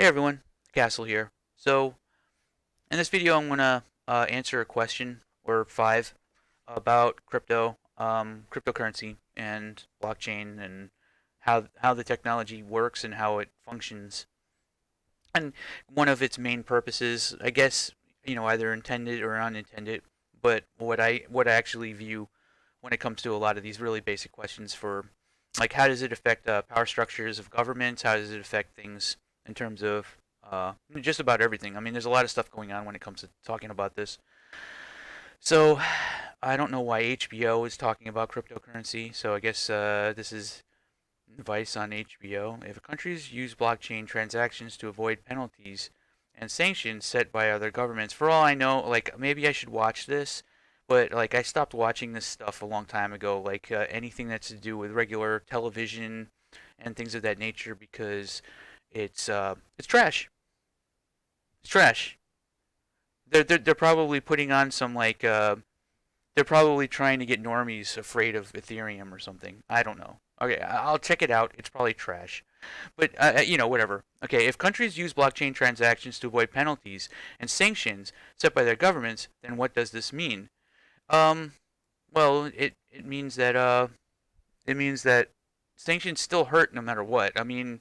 Hey everyone, Castle here. So, in this video, I'm gonna answer a question or five about cryptocurrency, and blockchain, and how the technology works and how it functions. And one of its main purposes, I guess, either intended or unintended, but what I actually view when it comes to a lot of these really basic questions for, like, how does it affect power structures of governments? How does it affect things in terms of just about everything? I mean, there's a lot of stuff going on when it comes to talking about this. So, I don't know why HBO is talking about cryptocurrency. So I guess this is advice on HBO. If countries use blockchain transactions to avoid penalties and sanctions set by other governments, for all I know, like, maybe I should watch this, but like I stopped watching this stuff a long time ago, like anything that's to do with regular television and things of that nature, because it's trash. It's trash. They're probably putting on some like they're probably trying to get normies afraid of Ethereum or something. I don't know. Okay, I'll check it out. It's probably trash. But, whatever. Okay, if countries use blockchain transactions to avoid penalties and sanctions set by their governments, then what does this mean? Um, well, it means that sanctions still hurt no matter what. I mean,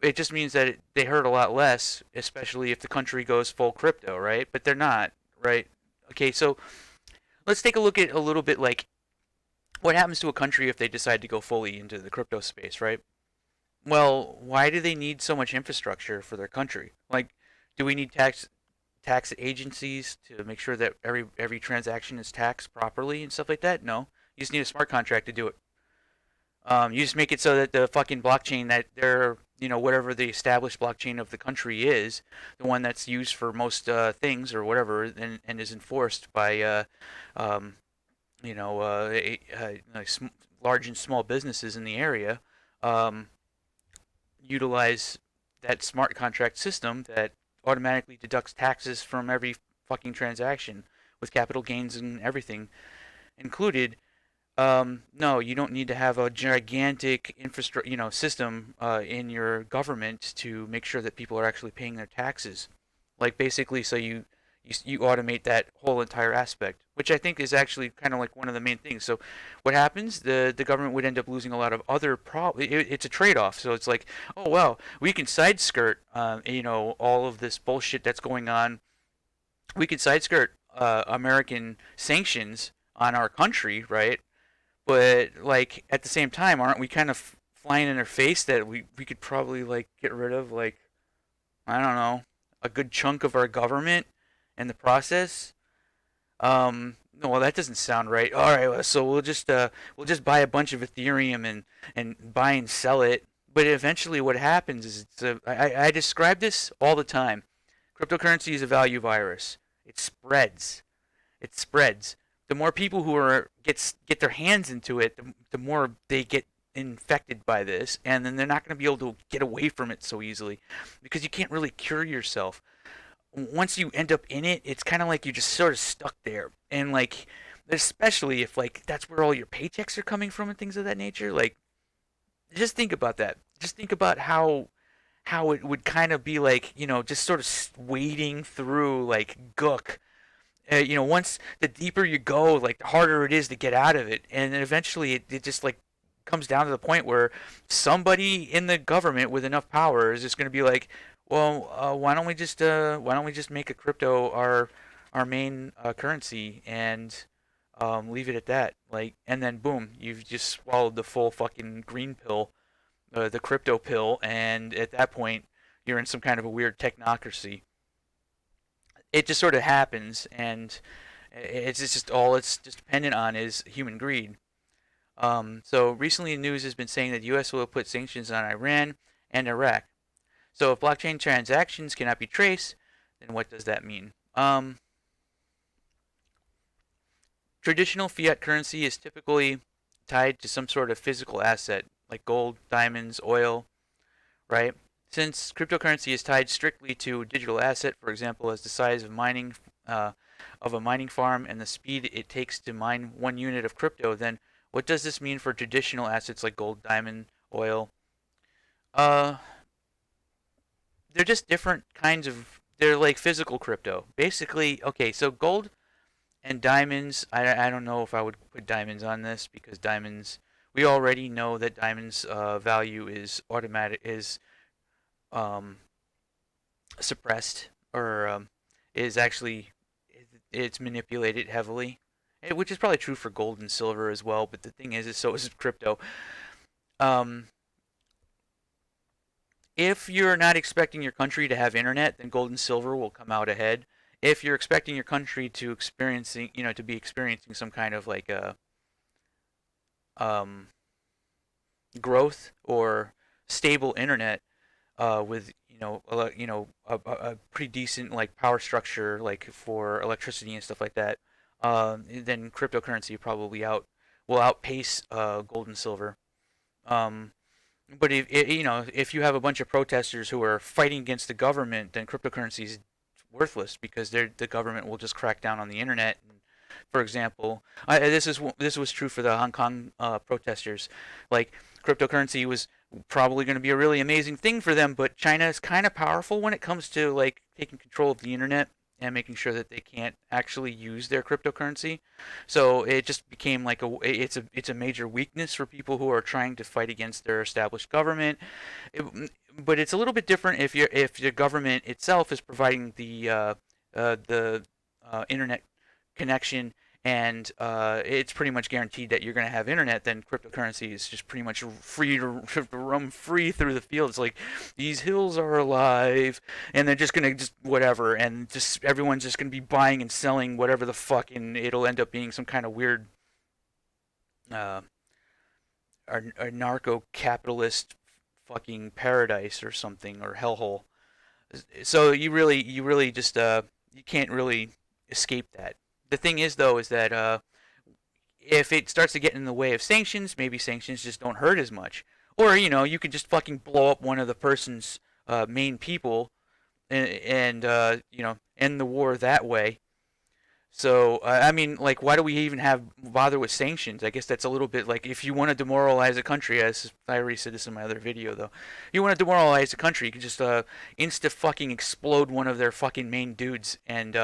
it just means that they hurt a lot less, especially if the country goes full crypto, right? But they're not, right? Okay, so let's take a look at a little bit, like, what happens to a country if they decide to go fully into the crypto space, right? Well, why do they need so much infrastructure for their country? Like, do we need tax agencies to make sure that every transaction is taxed properly and stuff like that? No, you just need a smart contract to do it. You just make it so that the fucking blockchain that they're, whatever the established blockchain of the country is, the one that's used for most things or whatever, and is enforced by um, like large and small businesses in the area, um, utilize that smart contract system that automatically deducts taxes from every fucking transaction with capital gains and everything included. No, you don't need to have a gigantic infrastructure, system in your government to make sure that people are actually paying their taxes. Like, basically, so you automate that whole entire aspect, which I think is actually kind of like one of the main things. So, what happens? The government would end up losing a lot of other It's a trade-off. So it's like, oh well, we can side skirt, all of this bullshit that's going on. We can side skirt American sanctions on our country, right? But, like, at the same time, aren't we kind of flying in their face that we could probably, like, get rid of, like, I don't know, a good chunk of our government in the process? No, well, that doesn't sound right. All right, well, so we'll just buy a bunch of Ethereum and buy and sell it. But eventually, what happens is I describe this all the time. Cryptocurrency is a value virus. It spreads. It spreads. The more people who get their hands into it, the more they get infected by this, and then they're not going to be able to get away from it so easily, because you can't really cure yourself. Once you end up in it, it's kind of like you're just sort of stuck there, and, like, especially if, like, that's where all your paychecks are coming from and things of that nature. Like, just think about that. Just think about how it would kind of be like, just sort of wading through, like, gook. Once the deeper you go, like, the harder it is to get out of it, and then eventually it just, like, comes down to the point where somebody in the government with enough power is just going to be like, well, why don't we just make a crypto our main currency, and leave it at that, like, and then boom, you've just swallowed the full fucking green pill, the crypto pill, and at that point you're in some kind of a weird technocracy. It just sort of happens, and it's just all it's just dependent on is human greed. So recently, the news has been saying that the U.S. will put sanctions on Iran and Iraq. So if blockchain transactions cannot be traced, then what does that mean? Traditional fiat currency is typically tied to some sort of physical asset, like gold, diamonds, oil, right? Since cryptocurrency is tied strictly to a digital asset, for example, as the size of a mining farm and the speed it takes to mine 1 unit of crypto, then what does this mean for traditional assets like gold, diamond, oil? Uh, they're just different kinds of. They're like physical crypto. Basically, okay, so gold and diamonds. I don't know if I would put diamonds on this because diamonds. We already know that diamonds' value is um, suppressed or is actually it's manipulated heavily, which is probably true for gold and silver as well. But the thing is so is crypto. Um, if you're not expecting your country to have internet, then gold and silver will come out ahead. If you're expecting your country to to be experiencing some kind of like a um, growth or stable internet with a pretty decent like power structure like for electricity and stuff like that, then cryptocurrency probably out will outpace gold and silver. Um, but if you have a bunch of protesters who are fighting against the government, then cryptocurrency is worthless because the government will just crack down on the internet. And, for example, this was true for the Hong Kong protesters. Like cryptocurrency was probably going to be a really amazing thing for them, but China is kind of powerful when it comes to like taking control of the internet and making sure that they can't actually use their cryptocurrency. So it just became like it's a major weakness for people who are trying to fight against their established government. But it's a little bit different if the government itself is providing the internet connection and it's pretty much guaranteed that you're going to have internet, then cryptocurrency is just pretty much free to roam free through the field. It's like these hills are alive, and they're just going to just whatever, and just everyone's just going to be buying and selling whatever the fuck, and it'll end up being some kind of weird uh, a narco-capitalist fucking paradise or something or hellhole. So you really just you can't really escape that. The thing is though is that if it starts to get in the way of sanctions, maybe sanctions just don't hurt as much. Or you could just fucking blow up one of the person's main people and end the war that way. So I mean, like, why do we even have bother with sanctions? I guess that's a little bit like if you want to demoralize a country, as I already said this in my other video, though, you want to demoralize a country, you can just insta fucking explode one of their fucking main dudes and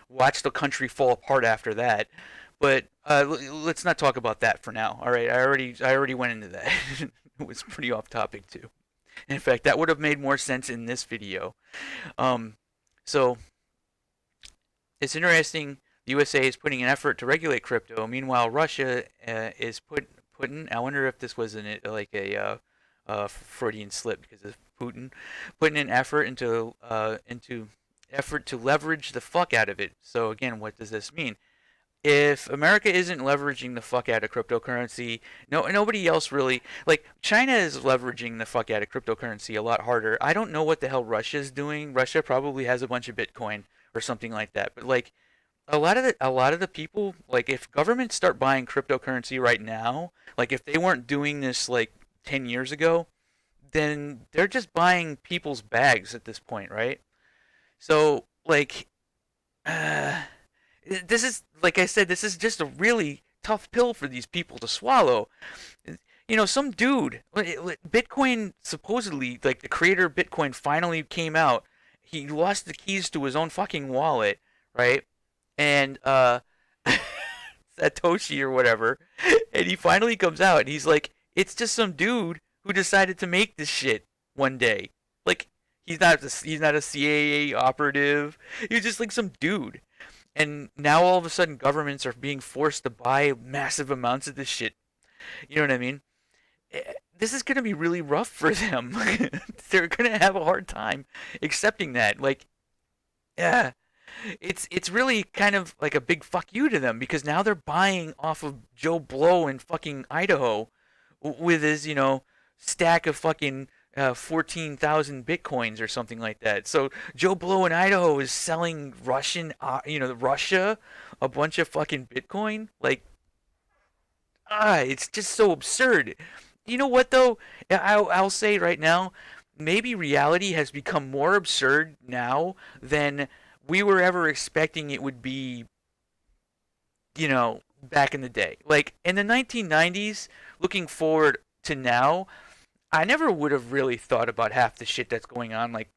watch the country fall apart after that. But let's not talk about that for now. All right, I already went into that. It was pretty off topic too. In fact, that would have made more sense in this video. Um, so it's interesting. The USA is putting an effort to regulate crypto. Meanwhile, Russia is putting. I wonder if this was like a Freudian slip because of Putin, putting an effort into effort to leverage the fuck out of it. So again, what does this mean? If America isn't leveraging the fuck out of cryptocurrency, nobody else really like China is leveraging the fuck out of cryptocurrency a lot harder. I don't know what the hell Russia's doing. Russia probably has a bunch of Bitcoin or something like that. But like a lot of the people, like if governments start buying cryptocurrency right now, like if they weren't doing this like 10 years ago, then they're just buying people's bags at this point, right? So like uh, this is like I said, this is just a really tough pill for these people to swallow. Some dude, Bitcoin supposedly, like the creator of Bitcoin finally came out. He lost the keys to his own fucking wallet, right? And Satoshi or whatever, and he finally comes out and he's like, it's just some dude who decided to make this shit one day. Like he's not a CIA operative. He's just like some dude. And now all of a sudden governments are being forced to buy massive amounts of this shit. You know what I mean? This is gonna be really rough for them. They're gonna have a hard time accepting that. Like, yeah, it's really kind of like a big fuck you to them because now they're buying off of Joe Blow in fucking Idaho with his stack of fucking 14,000 bitcoins or something like that. So Joe Blow in Idaho is selling Russia a bunch of fucking bitcoin. Like, it's just so absurd. You know what though? I'll say right now, maybe reality has become more absurd now than we were ever expecting it would be, back in the day. Like in the 1990s, looking forward to now, I never would have really thought about half the shit that's going on. Like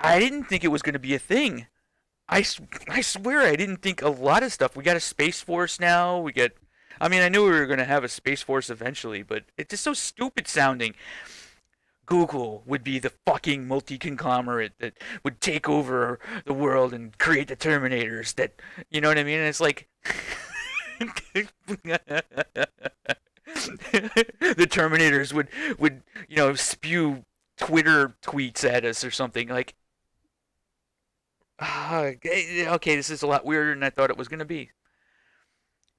I didn't think it was going to be a thing. I swear I didn't think a lot of stuff. We got a Space Force now. I mean, I knew we were going to have a Space Force eventually, but it's just so stupid sounding. Google would be the fucking multi-conglomerate that would take over the world and create the Terminators that, you know what I mean? And it's like, the Terminators would, spew Twitter tweets at us or something. Like, okay, this is a lot weirder than I thought it was going to be.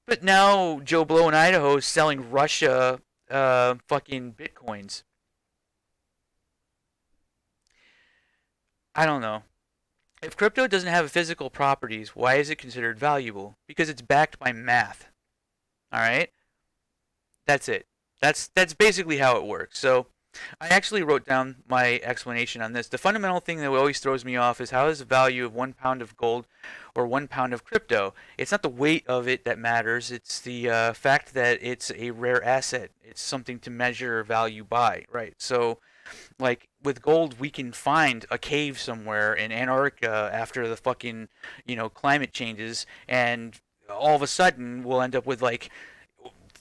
But now Joe Blow in Idaho is selling Russia fucking bitcoins. I don't know. If crypto doesn't have physical properties, why is it considered valuable? Because it's backed by math. All right? That's it. That's basically how it works. So, I actually wrote down my explanation on this. The fundamental thing that always throws me off is how is the value of 1 pound of gold or 1 pound of crypto? It's not the weight of it that matters. It's the fact that it's a rare asset. It's something to measure value by, right? So, like with gold, we can find a cave somewhere in Antarctica after the fucking, climate changes, and all of a sudden we'll end up with like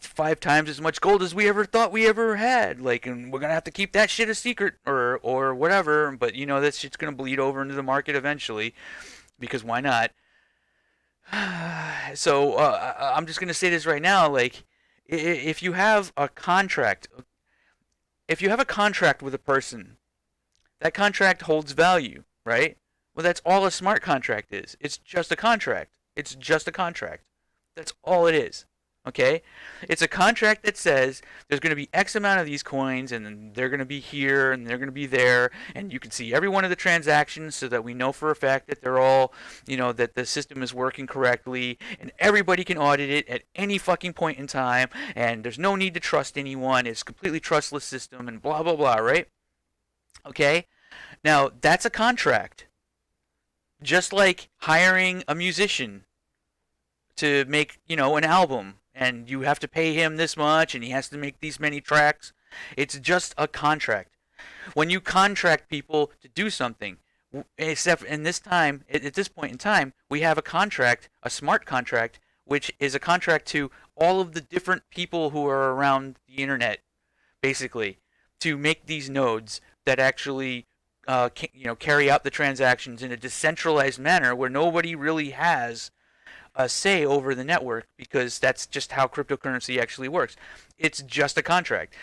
5 times as much gold as we ever thought we ever had. Like, and we're gonna have to keep that shit a secret or whatever. But that shit's gonna bleed over into the market eventually, because why not? So I'm just gonna say this right now. Like, if you have a contract, with a person, that contract holds value, right? Well, that's all a smart contract is. It's just a contract. It's just a contract. That's all it is. Okay? It's a contract that says there's going to be X amount of these coins, and then they're going to be here and they're going to be there, and you can see every one of the transactions so that we know for a fact that they're all, that the system is working correctly, and everybody can audit it at any fucking point in time, and there's no need to trust anyone. It's a completely trustless system, and blah, blah, blah, right? Okay? Now, that's a contract. Just like hiring a musician to make, an album, and you have to pay him this much and he has to make these many tracks. It's just a contract. When you contract people to do something, except in this time, at this point in time, we have a contract, a smart contract, which is a contract to all of the different people who are around the internet, basically, to make these nodes that actually carry out the transactions in a decentralized manner where nobody really has a say over the network, because that's just how cryptocurrency actually works. It's just a contract.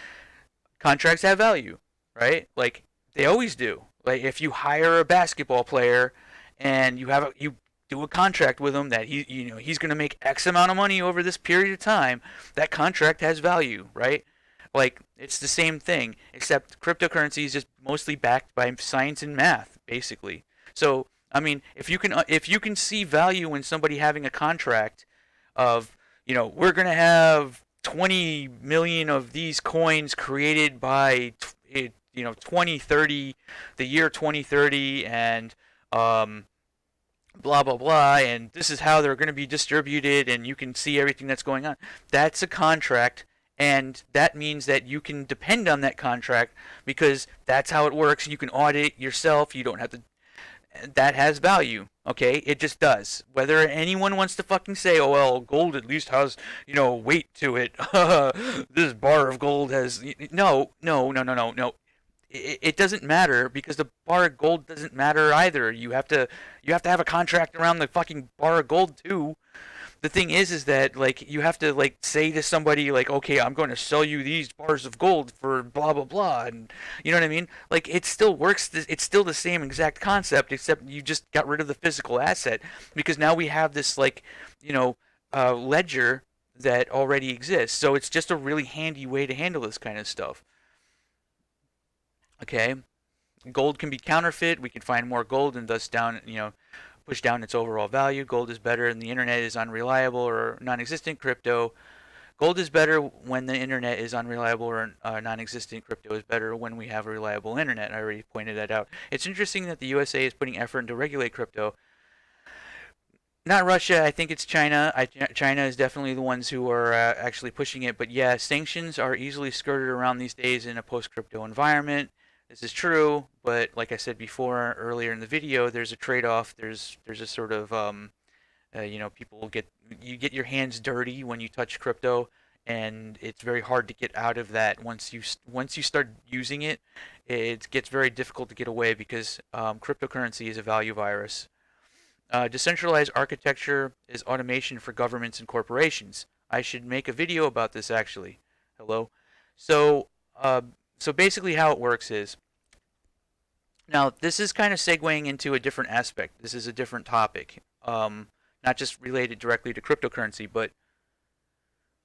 Contracts have value, right? Like they always do. Like if you hire a basketball player and you do a contract with him that he's going to make X amount of money over this period of time, that contract has value, right? Like it's the same thing, except cryptocurrency is just mostly backed by science and math, basically. So I mean, if you can see value in somebody having a contract of, we're gonna have 20 million of these coins created by 2030, the year 2030, and blah blah blah, and this is how they're going to be distributed, and you can see everything that's going on. That's a contract, and that means that you can depend on that contract because that's how it works. You can audit it yourself. You don't have to. That has value. Okay, it just does. Whether anyone wants to fucking say, "Oh well, gold at least has weight to it." This bar of gold has no, no, no, no, no, no. It doesn't matter because the bar of gold doesn't matter either. You have to have a contract around the fucking bar of gold too. The thing is that like you have to like say to somebody like, okay, I'm going to sell you these bars of gold for blah blah blah, and you know what I mean? Like it still works. It's still the same exact concept, except you just got rid of the physical asset because now we have this like ledger that already exists. So it's just a really handy way to handle this kind of stuff. Okay, gold can be counterfeit. We can find more gold and thus push down its overall value. Gold is better and the internet is unreliable or non-existent. Gold is better when the internet is unreliable or non-existent. Crypto is better when we have a reliable internet. I already pointed that out. It's interesting that the USA is putting effort into regulate crypto. Not Russia. I think it's China. China is definitely the ones who are actually pushing it. But yeah, sanctions are easily skirted around these days in a post-crypto environment. This is true, but like I said before earlier in the video, there's a trade-off. There's a sort of people get your hands dirty when you touch crypto, and it's very hard to get out of that once you start using it. It gets very difficult to get away because cryptocurrency is a value virus. Decentralized architecture is automation for governments and corporations. I should make a video about this actually. Hello. So, uh, so basically, how it works is now this is kind of segueing into a different aspect. This is a different topic, not just related directly to cryptocurrency, but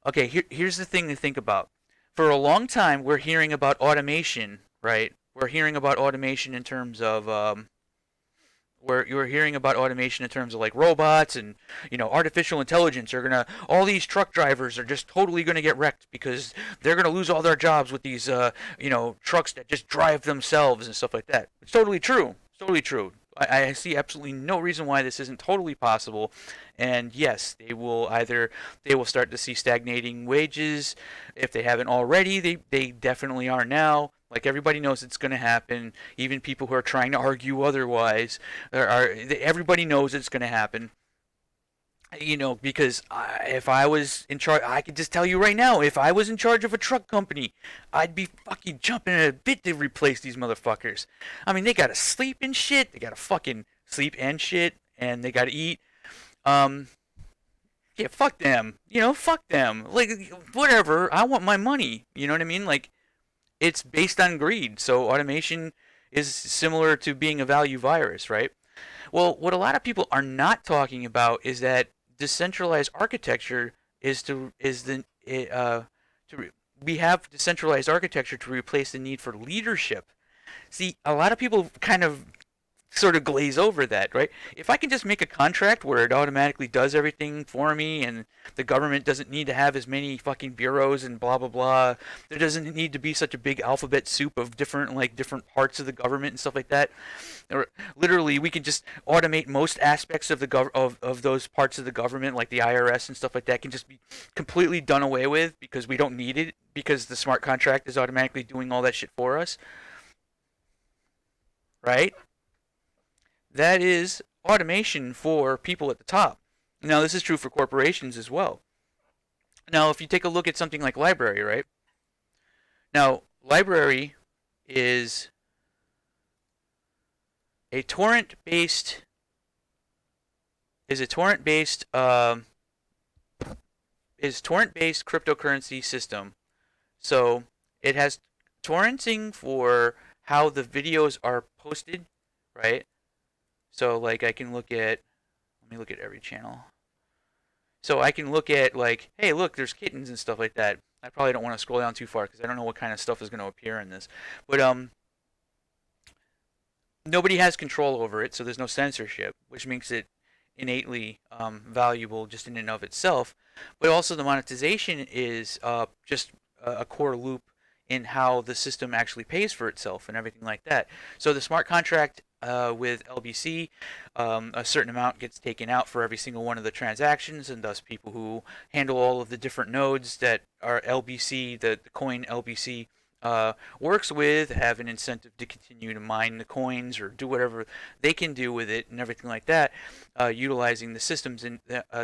okay. Here's the thing to think about. For a long time, we're hearing about automation, right? We're hearing about automation in terms of where you were hearing about automation in terms of like robots and artificial intelligence are gonna all these truck drivers are just totally gonna get wrecked because they're gonna lose all their jobs with these trucks that just drive themselves and stuff like that. It's totally true. It's totally true. I see absolutely no reason why this isn't totally possible. And yes, they will start to see stagnating wages if they haven't already. They definitely are now. Like everybody knows it's going to happen. Even people who are trying to argue otherwise, everybody knows it's going to happen. Because if I was in charge, I could just tell you right now, if I was in charge of a truck company, I'd be fucking jumping at a bit to replace these motherfuckers. I mean, they gotta sleep and shit. They gotta fucking sleep and shit, and they gotta eat. Um, yeah, fuck them. Fuck them. Like, whatever. I want my money. You know what I mean? Like, it's based on greed. So automation is similar to being a value virus, right? Well, what a lot of people are not talking about is that decentralized architecture is to is the to re- we have decentralized architecture to replace the need for leadership. See, a lot of people kind of sort of glaze over that, right? If I can just make a contract where it automatically does everything for me and the government doesn't need to have as many fucking bureaus and blah blah blah, there doesn't need to be such a big alphabet soup of different parts of the government and stuff like that. Or literally, we can just automate most aspects of of those parts of the government, like the IRS and stuff like that, can just be completely done away with because we don't need it because the smart contract is automatically doing all that shit for us, right? That is automation for people at the top. Now, this is true for corporations as well. Now, if you take a look at something like library, right? Now, library is a torrent-based is a torrent-based is torrent-based cryptocurrency system. So it has torrenting for how the videos are posted, right? So like I can look at let me look at every channel. So I can look at like, hey, look, there's kittens and stuff like that. I probably don't want to scroll down too far because I don't know what kind of stuff is going to appear in this. But nobody has control over it, so there's no censorship, which makes it innately valuable just in and of itself. But also the monetization is just a core loop in how the system actually pays for itself and everything like that. So the smart contract with LBC, a certain amount gets taken out for every single one of the transactions, and thus people who handle all of the different nodes that are LBC, the coin LBC works with, have an incentive to continue to mine the coins or do whatever they can do with it and everything like that, utilizing the systems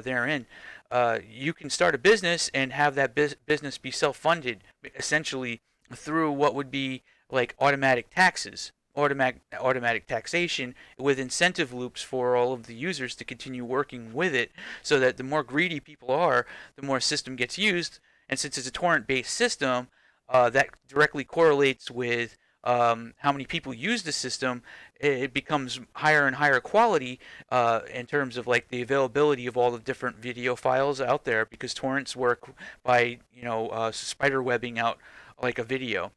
therein. You can start a business and have that business be self-funded, essentially through what would be like automatic taxes, automatic taxation with incentive loops for all of the users to continue working with it, so that the more greedy people are, the more system gets used. And since it's a torrent-based system, that directly correlates with how many people use the system. It becomes higher and higher quality in terms of like the availability of all the different video files out there, because torrents work by spider webbing out like a video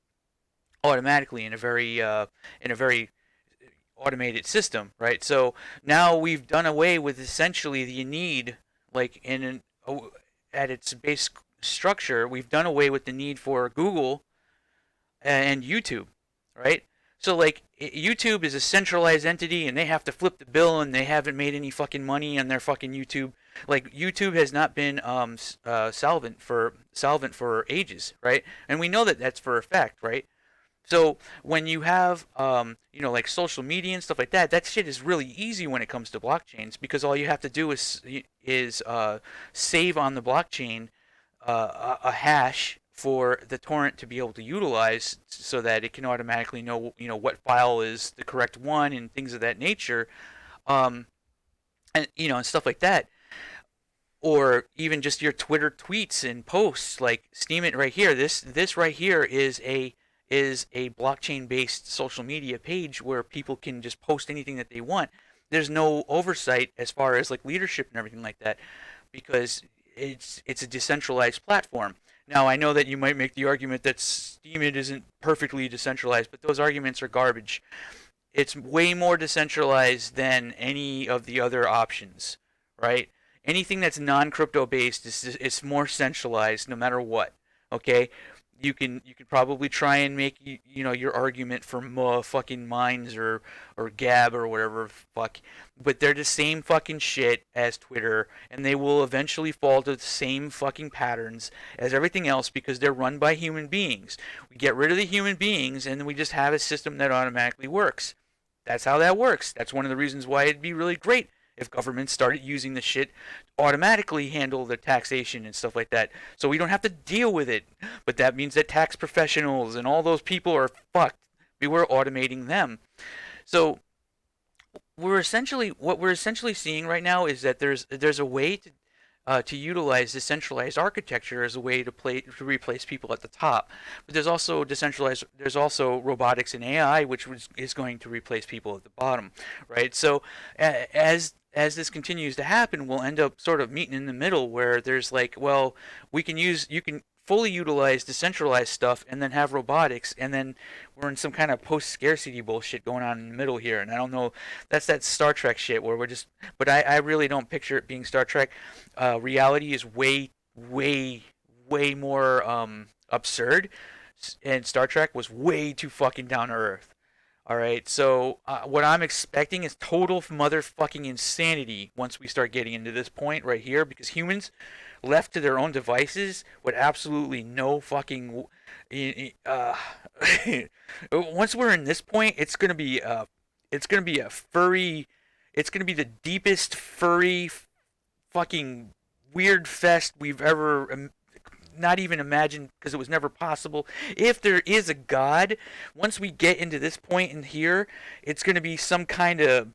automatically in a very automated system, right? So now we've done away with essentially the need, like at its base structure, we've done away with the need for Google and YouTube, right? So like YouTube is a centralized entity and they have to flip the bill and they haven't made any fucking money on their fucking YouTube. Like YouTube has not been solvent for ages, right? And we know that that's for a fact, right? So when you have, like social media and stuff like that, that shit is really easy when it comes to blockchains because all you have to do is save on the blockchain a hash for the torrent to be able to utilize so that it can automatically know what file is the correct one and things of that nature, um, and stuff like that. Or even just your Twitter tweets and posts, like Steam it right here. This right here is a blockchain based social media page where people can just post anything that they want. There's no oversight as far as like leadership and everything like that because it's a decentralized platform. Now I know that you might make the argument that Steam it isn't perfectly decentralized, but those arguments are garbage. It's way more decentralized than any of the other options, right? Anything that's non-crypto based is more centralized no matter what. Okay, you can probably try and make your argument for fucking mines or Gab or whatever fuck, but they're the same fucking shit as Twitter, and they will eventually fall to the same fucking patterns as everything else because they're run by human beings. We get rid of the human beings and then we just have a system that automatically works. That's how that works. That's one of the reasons why it'd be really great if governments started using the shit to automatically handle the taxation and stuff like that. So we don't have to deal with it. But that means that tax professionals and all those people are fucked. We were automating them. So what we're essentially seeing right now is that there's a way to utilize decentralized architecture as a way to replace people at the top. But there's also decentralized. There's also robotics and AI, which is going to replace people at the bottom, right? So as this continues to happen, we'll end up sort of meeting in the middle where there's like, well, you can fully utilize decentralized stuff and then have robotics, and then we're in some kind of post scarcity bullshit going on in the middle here. And I don't know, that's that Star Trek shit where we're just, but I really don't picture it being Star Trek. Reality is way more absurd, and Star Trek was way too fucking down to earth. All right, so what I'm expecting is total motherfucking insanity once we start getting into this point right here, because humans left to their own devices with absolutely no fucking. Uh, once we're in this point, it's gonna be a furry, it's gonna be the deepest furry fucking weird fest we've ever not even imagined because it was never possible. If there is a God, once we get into this point in here, it's going to be some kind of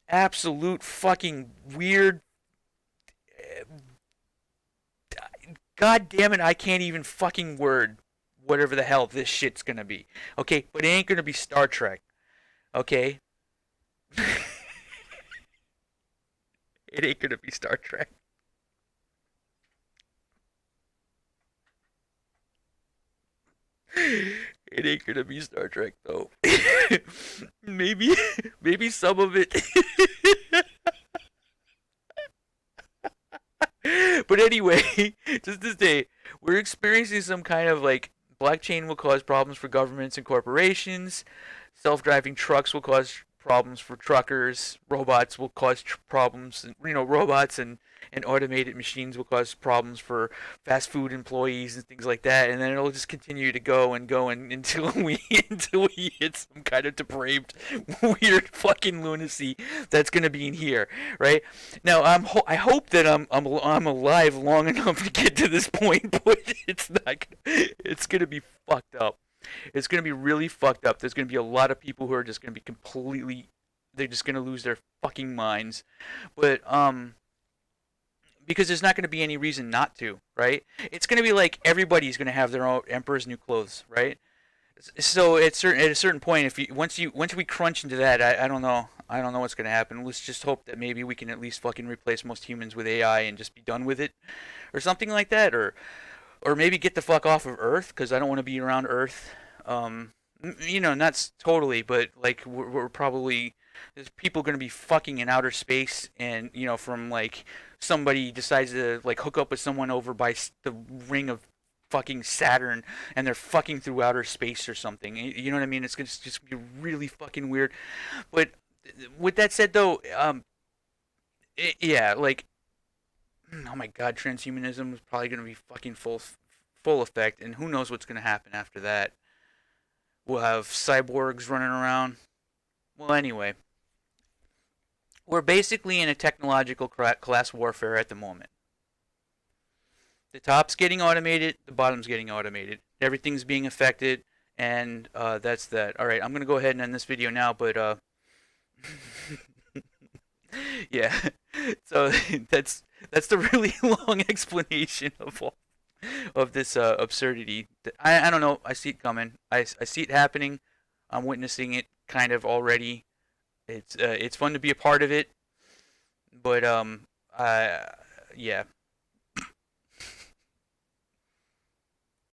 absolute fucking weird. God damn it, I can't even fucking word whatever the hell this shit's going to be. Okay, but it ain't going to be Star Trek. Okay? It ain't going to be Star Trek. It ain't gonna be Star Trek though. maybe, maybe some of it. But anyway, just to say, we're experiencing some kind of like blockchain will cause problems for governments and corporations. Self-driving trucks will cause problems for truckers. Robots will cause problems. Robots and automated machines will cause problems for fast food employees and things like that. And then it'll just continue to go and go until we until we hit some kind of depraved, weird fucking lunacy that's gonna be in here, right? Now I hope that I'm alive long enough to get to this point, but it's not. It's gonna be fucked up. It's going to be really fucked up. There's going to be a lot of people who are just going to be completely. They're just going to lose their fucking minds. But because there's not going to be any reason not to, right? It's going to be like everybody's going to have their own emperor's new clothes, right? So at a certain point, if you once we crunch into that, I don't know. I don't know what's going to happen. Let's just hope that maybe we can at least fucking replace most humans with AI and just be done with it, or something like that, or maybe get the fuck off of Earth because I don't want to be around Earth. Not totally, but like we're probably there's people going to be fucking in outer space, and from like somebody decides to like hook up with someone over by the ring of fucking Saturn, and they're fucking through outer space or something. You know what I mean? It's gonna just be really fucking weird. But with that said, though, yeah, like oh my god, transhumanism is probably gonna be fucking full effect, and who knows what's gonna happen after that. We'll have cyborgs running around. Well, anyway, we're basically in a technological class warfare at the moment. The top's getting automated, the bottom's getting automated. Everything's being affected, and that's that. All right, I'm gonna go ahead and end this video now, but yeah. So that's the really long explanation of this absurdity. I don't know. I see it coming. I see it happening. I'm witnessing it kind of already. It's fun to be a part of it, but I yeah.